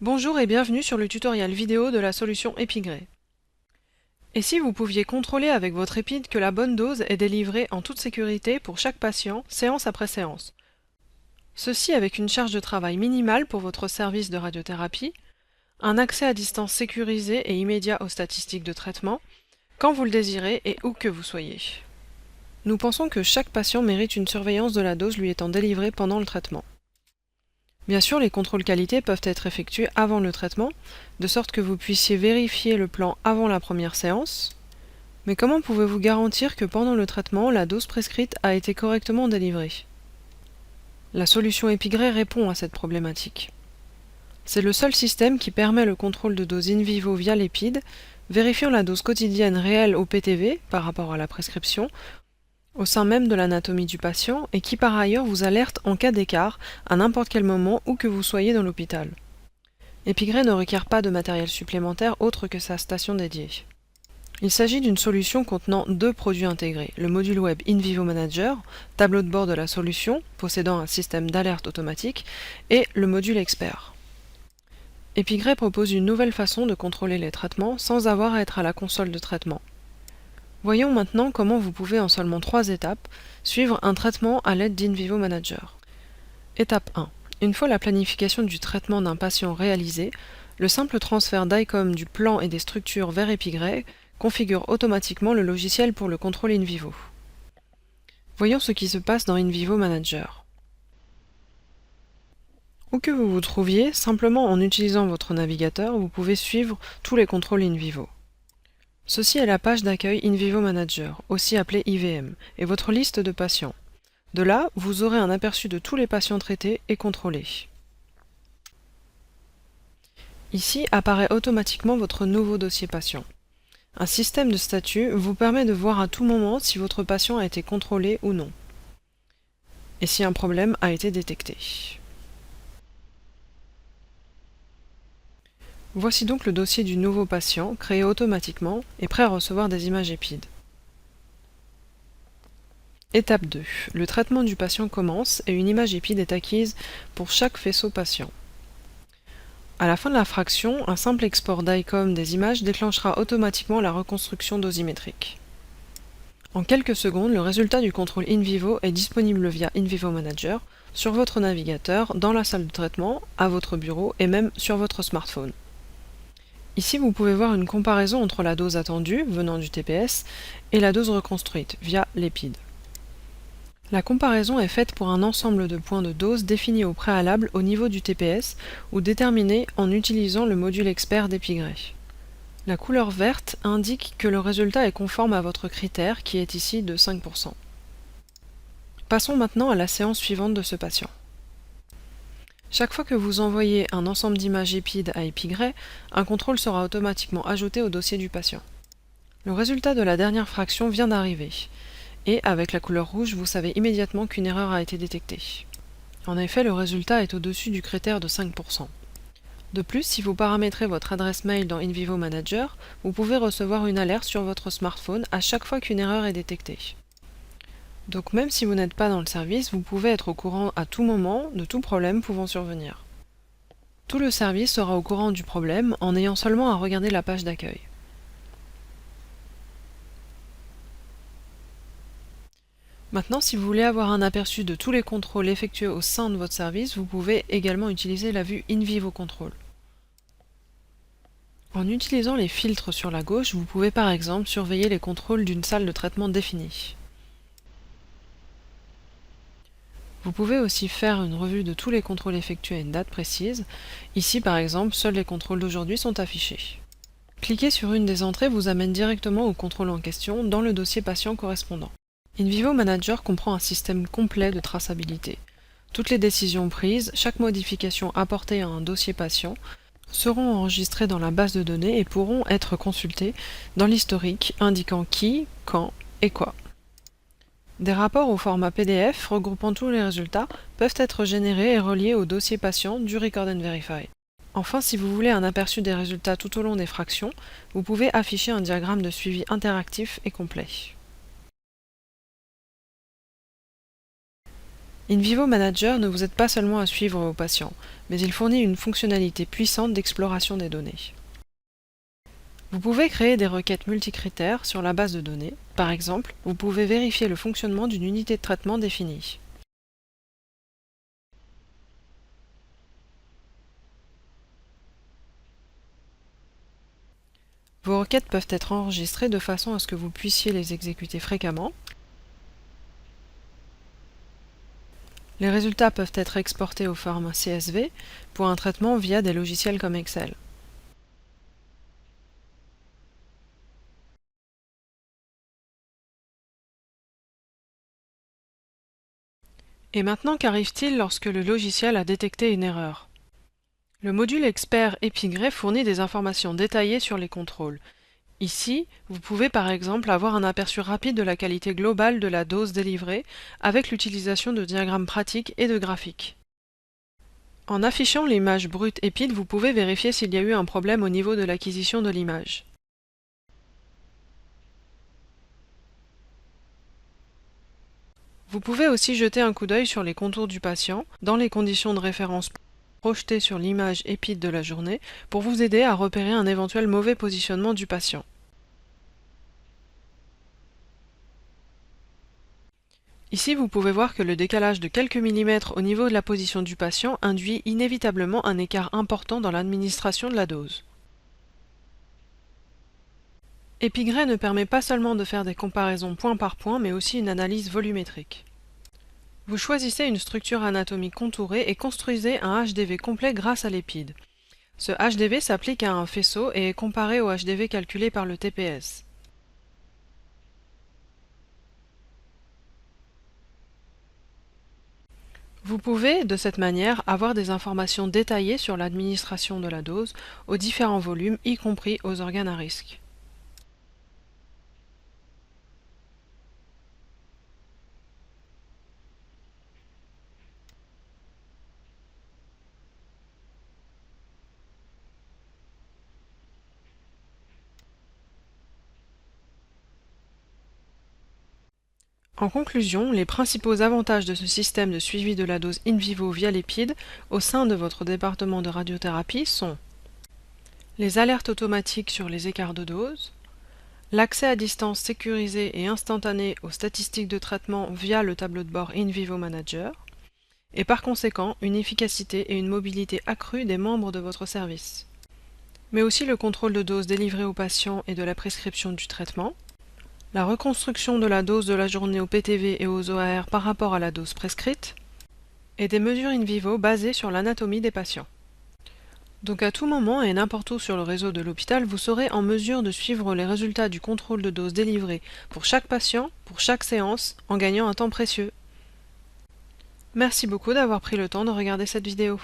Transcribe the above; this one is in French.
Bonjour et bienvenue sur le tutoriel vidéo de la solution Epigray. Et si vous pouviez contrôler avec votre EPID que la bonne dose est délivrée en toute sécurité pour chaque patient, séance après séance. Ceci avec une charge de travail minimale pour votre service de radiothérapie, un accès à distance sécurisé et immédiat aux statistiques de traitement, quand vous le désirez et où que vous soyez. Nous pensons que chaque patient mérite une surveillance de la dose lui étant délivrée pendant le traitement. Bien sûr, les contrôles qualité peuvent être effectués avant le traitement, de sorte que vous puissiez vérifier le plan avant la première séance. Mais comment pouvez-vous garantir que pendant le traitement, la dose prescrite a été correctement délivrée? La solution Epigray répond à cette problématique. C'est le seul système qui permet le contrôle de dose in vivo via l'EPID, vérifiant la dose quotidienne réelle au PTV par rapport à la prescription, au sein même de l'anatomie du patient et qui par ailleurs vous alerte en cas d'écart à n'importe quel moment où que vous soyez dans l'hôpital. Epigray ne requiert pas de matériel supplémentaire autre que sa station dédiée. Il s'agit d'une solution contenant deux produits intégrés, le module web In Vivo Manager, tableau de bord de la solution, possédant un système d'alerte automatique, et le module Expert. Epigray propose une nouvelle façon de contrôler les traitements sans avoir à être à la console de traitement. Voyons maintenant comment vous pouvez en seulement 3 étapes suivre un traitement à l'aide d'In Vivo Manager. Étape 1. Une fois la planification du traitement d'un patient réalisée, le simple transfert d'ICOM du plan et des structures vers Epigray configure automatiquement le logiciel pour le contrôle in vivo. Voyons ce qui se passe dans In Vivo Manager. Où que vous vous trouviez, simplement en utilisant votre navigateur, vous pouvez suivre tous les contrôles in vivo. Ceci est la page d'accueil In Vivo Manager, aussi appelée IVM, et votre liste de patients. De là, vous aurez un aperçu de tous les patients traités et contrôlés. Ici apparaît automatiquement votre nouveau dossier patient. Un système de statut vous permet de voir à tout moment si votre patient a été contrôlé ou non, et si un problème a été détecté. Voici donc le dossier du nouveau patient, créé automatiquement et prêt à recevoir des images EPID. Étape 2. Le traitement du patient commence et une image EPID est acquise pour chaque faisceau patient. À la fin de la fraction, un simple export d'ICOM des images déclenchera automatiquement la reconstruction dosimétrique. En quelques secondes, le résultat du contrôle in vivo est disponible via In Vivo Manager, sur votre navigateur, dans la salle de traitement, à votre bureau et même sur votre smartphone. Ici, vous pouvez voir une comparaison entre la dose attendue, venant du TPS, et la dose reconstruite, via l'EPID. La comparaison est faite pour un ensemble de points de dose définis au préalable au niveau du TPS ou déterminés en utilisant le module expert d'Epigray. La couleur verte indique que le résultat est conforme à votre critère qui est ici de 5%. Passons maintenant à la séance suivante de ce patient. Chaque fois que vous envoyez un ensemble d'images EPID à Epigray, un contrôle sera automatiquement ajouté au dossier du patient. Le résultat de la dernière fraction vient d'arriver, et avec la couleur rouge, vous savez immédiatement qu'une erreur a été détectée. En effet, le résultat est au-dessus du critère de 5%. De plus, si vous paramétrez votre adresse mail dans In Vivo Manager, vous pouvez recevoir une alerte sur votre smartphone à chaque fois qu'une erreur est détectée. Donc même si vous n'êtes pas dans le service, vous pouvez être au courant à tout moment de tout problème pouvant survenir. Tout le service sera au courant du problème en ayant seulement à regarder la page d'accueil. Maintenant, si vous voulez avoir un aperçu de tous les contrôles effectués au sein de votre service, vous pouvez également utiliser la vue In Vivo Control. En utilisant les filtres sur la gauche, vous pouvez par exemple surveiller les contrôles d'une salle de traitement définie. Vous pouvez aussi faire une revue de tous les contrôles effectués à une date précise. Ici par exemple, seuls les contrôles d'aujourd'hui sont affichés. Cliquer sur une des entrées vous amène directement au contrôle en question dans le dossier patient correspondant. In Vivo Manager comprend un système complet de traçabilité. Toutes les décisions prises, chaque modification apportée à un dossier patient seront enregistrées dans la base de données et pourront être consultées dans l'historique indiquant qui, quand et quoi. Des rapports au format PDF regroupant tous les résultats peuvent être générés et reliés au dossier patient du Record and Verify. Enfin, si vous voulez un aperçu des résultats tout au long des fractions, vous pouvez afficher un diagramme de suivi interactif et complet. In Vivo Manager ne vous aide pas seulement à suivre vos patients, mais il fournit une fonctionnalité puissante d'exploration des données. Vous pouvez créer des requêtes multicritères sur la base de données. Par exemple, vous pouvez vérifier le fonctionnement d'une unité de traitement définie. Vos requêtes peuvent être enregistrées de façon à ce que vous puissiez les exécuter fréquemment. Les résultats peuvent être exportés au format CSV pour un traitement via des logiciels comme Excel. Et maintenant, qu'arrive-t-il lorsque le logiciel a détecté une erreur? Le module expert Epigray fournit des informations détaillées sur les contrôles. Ici, vous pouvez par exemple avoir un aperçu rapide de la qualité globale de la dose délivrée avec l'utilisation de diagrammes pratiques et de graphiques. En affichant l'image brute EPID, vous pouvez vérifier s'il y a eu un problème au niveau de l'acquisition de l'image. Vous pouvez aussi jeter un coup d'œil sur les contours du patient dans les conditions de référence projetées sur l'image EPID de la journée pour vous aider à repérer un éventuel mauvais positionnement du patient. Ici, vous pouvez voir que le décalage de quelques millimètres au niveau de la position du patient induit inévitablement un écart important dans l'administration de la dose. Epigray ne permet pas seulement de faire des comparaisons point par point, mais aussi une analyse volumétrique. Vous choisissez une structure anatomique contourée et construisez un HDV complet grâce à l'EPID. Ce HDV s'applique à un faisceau et est comparé au HDV calculé par le TPS. Vous pouvez, de cette manière, avoir des informations détaillées sur l'administration de la dose aux différents volumes, y compris aux organes à risque. En conclusion, les principaux avantages de ce système de suivi de la dose in vivo via l'EPID au sein de votre département de radiothérapie sont les alertes automatiques sur les écarts de dose, l'accès à distance sécurisé et instantané aux statistiques de traitement via le tableau de bord in vivo manager, et par conséquent une efficacité et une mobilité accrue des membres de votre service. Mais aussi le contrôle de dose délivrée aux patients et de la prescription du traitement, la reconstruction de la dose de la journée au PTV et aux OAR par rapport à la dose prescrite, et des mesures in vivo basées sur l'anatomie des patients. Donc à tout moment et n'importe où sur le réseau de l'hôpital, vous serez en mesure de suivre les résultats du contrôle de dose délivré pour chaque patient, pour chaque séance, en gagnant un temps précieux. Merci beaucoup d'avoir pris le temps de regarder cette vidéo.